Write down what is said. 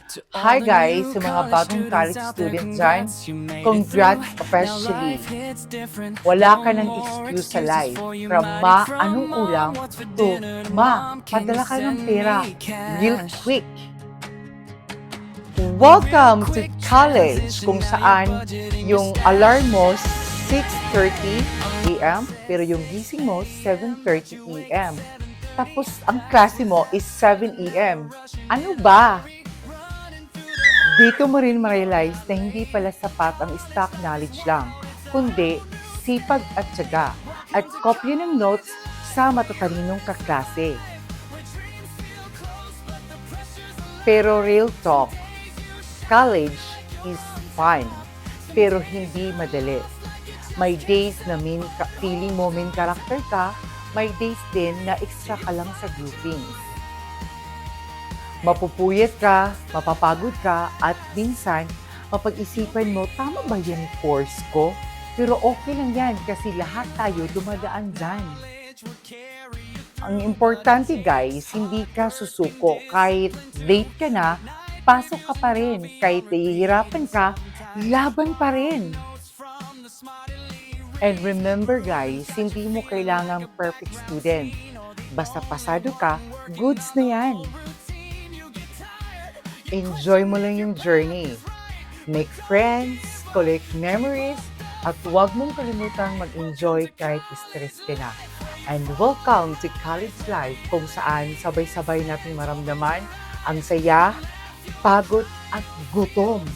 Hi guys, sa mga bagong college student dyan, congrats officially. Wala ka ng excuse sa life. From ma, anong ulam, to ma, padala ka ng pera. Real quick. Welcome to college, kung saan yung alarm mo 6:30 a.m. pero yung gising mo 7:30 a.m. Tapos ang klase mo is 7 a.m. Ano ba? Dito mo rin ma-realize na hindi pala sapat ang stock knowledge lang, kundi sipag at tiyaga at kopya ng notes sa matatalinong kaklase. Pero real talk, college is fun, pero hindi madali. May days na feeling mo main character ka, may days din na extra ka lang sa groupings. Mapupuyat ka, mapapagod ka, at minsan, mapag-isipan mo, tama ba yung course ko? Pero okay lang yan kasi lahat tayo dumadaan dyan. Ang importante guys, hindi ka susuko. Kahit late ka na, pasok ka pa rin. Kahit nahihirapan ka, laban pa rin. And remember guys, hindi mo kailangan perfect student. Basta pasado ka, goods na yan. Enjoy mo lang yung journey. Make friends, collect memories, at huwag mong kalimutang mag-enjoy kahit stress ka na. And welcome to college life, kung saan sabay-sabay nating maramdaman ang saya, pagod at gutom.